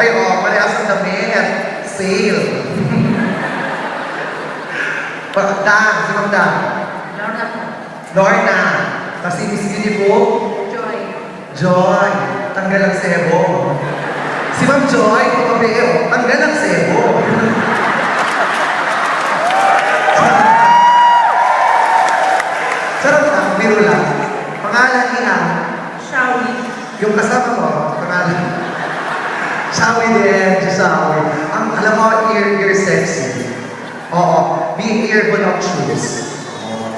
Ay, parehas ang damit. Sale. Dang, si Ma'am Dang. Lorna po. Lorna. Kasi Miss Beautiful. Joy. Joy. Tanggal ang sebo. Si Ma'am Joy, kumabeo. Tanggal ang sebo. Sarap lang, biro lang. Pangalan niya, Shawi. yung kasama mo, pangalan. Shawi din, si Shawi. Alam mo, you're sexy. Oo, being ear voluptuous.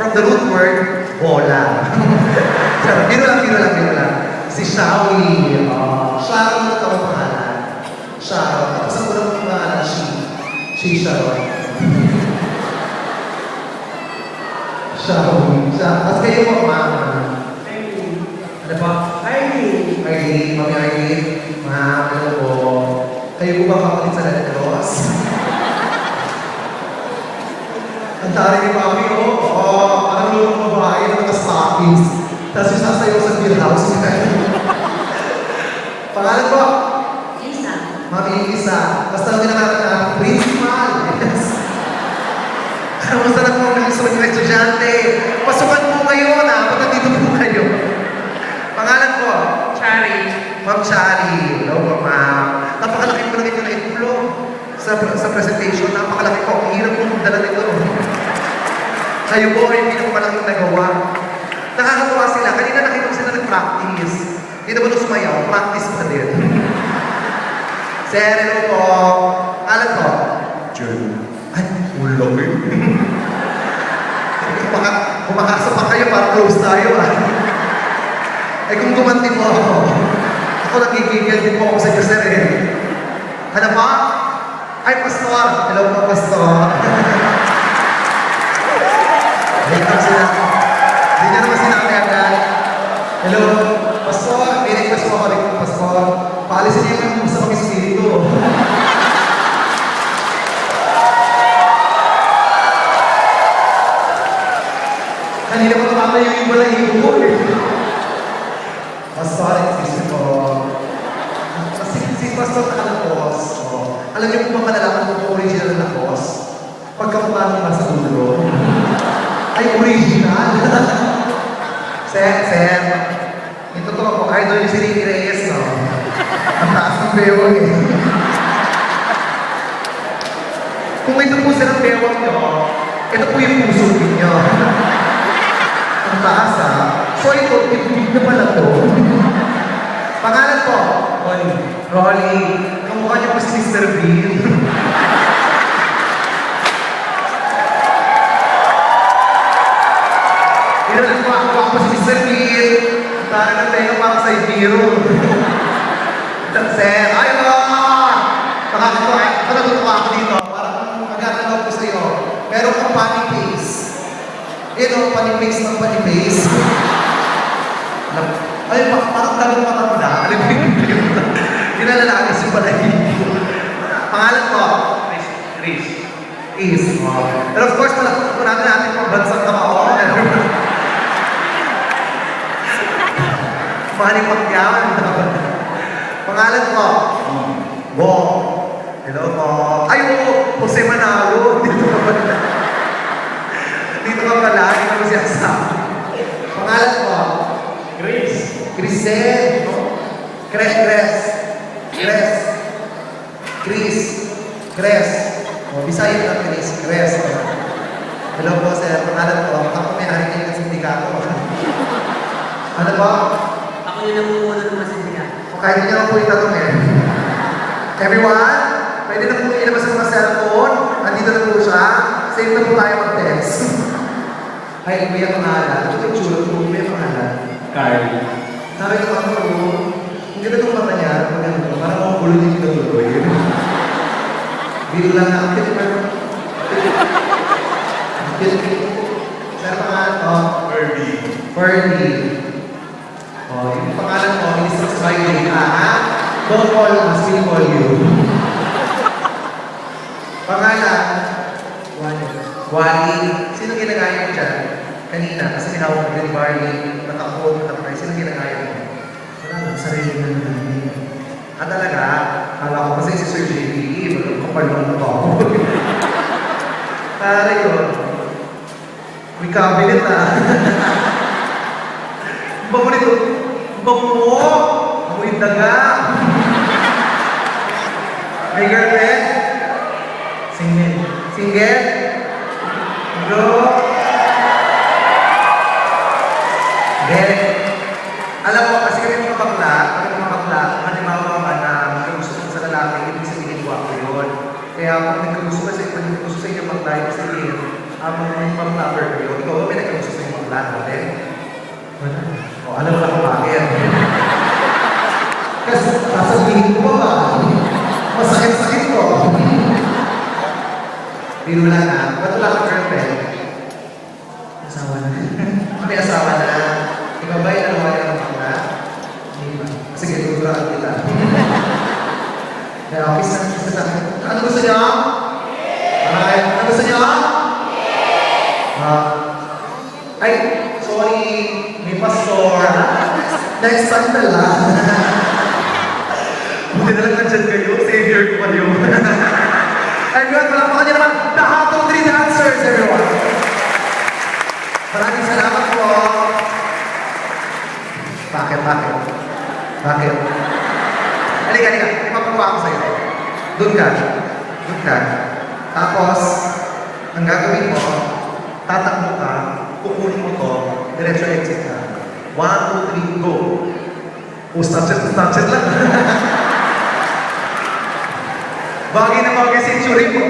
From the root word, bola. Sarap, biro lang. Si Shawi. Sharon na ito ang pangalan. Sharon. Tapos ang unang pangalan, she Sharon. Shawi. Tapos kayo po, mama. Ano ba? Irene, Mami Irene. Ma'am, ano po? Kayo po ba kapalit sa Red Cross? Ang tari ni Mami, parang lulong babae na naka-stockings. Tapos yung sasayaw sa beer house. Pangalan po? Lisa. Mami Lisa. Basta lang din natin na principal. Yes. Kamusta na po ang gusto ng estudyante? Pasukan po kayo na. Ba't nandito po kayo? Pangalan po? Chari. Ma'am Chari. Hello po, ma'am. Napakalaki po lang ito na itulong sa presentation. Napakalaki po. Ang hirap po magdala nito. Kayo po ay hindi na malaking nagawa. Nakakatawa sila. Kanina nakita ko sila nag-practice. Hindi naman nung sumayaw. Practice pa din. Sir, hello po. Alam po? June. Ay, ulo ko yun. Kumakasa pa kayo para close tayo Ay kung gumanti mo ako nagigigil din po ako sa inyo, sir Ano pa? Ay, pastor. Hello po, pastor. Hindi niya naman sinabi agad. Hello, pastor. May request po ako, pastor. Paalisin niyo yung masamang espiritu. Kanina ko tumatayo yung balahibo ko Pastor, excuse me po. Si Pastor Kalapos, alam niyo po ba kalalaman ko kung original na Lakos? Pagkamukha mo nasa ulo. Ay, original! Sir, ito to po, idol yung si Ricky Reyes, no? Ang taas ng bewang Kung ito po silang bewang nyo, ito po yung puso ninyo. Ang taas, So ito, tibig na pala to. Pangalan po? Rolly. Kamukha niyo po si Mr. Bean. Kamukha po si Mr. Bean. Parang ang tayo parang sa Ibiro. Sir, nakakatawa. Natutuwa ako dito. Parang magkakalaw ko sa iyo. Meron kang funny face. Funny face ng funny face. Ay, parang talagang matanda. Alam mo yung ginalalakas yung balahibo. Pangalan ko? Chris. And of course, malapot po natin pagbansang kamao. Manny Pacquiao. Pangalan ko? Bo. Hello po. Ay, Jose Manalo. Dito ka pala. Dito ko siya sa. Pangalan ko? Crisel. Cres. Bisaya na Cres. Hello po, sir. Pangalan ko. Ako may hari ng sindikato. Ano ba? Ako yung namumuno ng mga sindikato. Kahit hindi naman po itatong Everyone, pwede na po ilabas ang mga cellphone. Andito na po siya. Save na po tayo mag-text. Ay, may pangalan. Ito yung chulo po. May pangalan. Sabi ko ako, hindi na itong mata niya, parang mga ulo niya kinutuloy. Biro lang na, Sir, pangalan ko? Ferdy. Yung pangalan ko, Mr. Smiley, Don't call us, we call you. Pangalan? Wally. Sino ginagaya mo dyan? Kanina, kasi tinawag ko ni Barney, nakakot, sino ginagaya mo? Wala lang, sarili na naman. palong ko. Pare yun. May cabinet ah. Ang bango nito. Ang bango mo. Amoy daga. May girlfriend? Single. Single? Bro? Then, alam mo, kasi kami mga bakla, halimbawa ka na gusto mo sa lalaki, ibig sabihin ko yun. Kaya pag nagkagusto kasi, pag nagkagusto sa inyo bakla, ibig sabihin, may pang-lover kayo, ikaw ba may nagkagusto sa inyo bakla natin? Wala. O, alam mo na kung bakit. Kasi, sasabihin ko ba? Masakit-sakit ko. Biro lang na, ba't wala kang girlfriend? Asawa na. May asawa na. Ikaw ba yung nalawa ka ng bakla? Hindi ba? Sige, tuturahan kita. Kaya, kiss na sa akin. Ano gusto niyo? Ay, ano gusto niyo? Ay, sorry. May pastor. Next time na lang. Buti na lang nandyan kayo. Savior ko kayo. Everyone, palakpakan niyo naman. The Hotdog 3 dancers, everyone. Maraming salamat po. Bakit? Halika. Ipapagawa ko sa'yo. Doon ka. Tapos, ang gagawin mo, tatakbo ka, kukunin mo to, diretso exit ka. 1, 2, 3, go. Snapchat lang. Bagay na bagay century mo.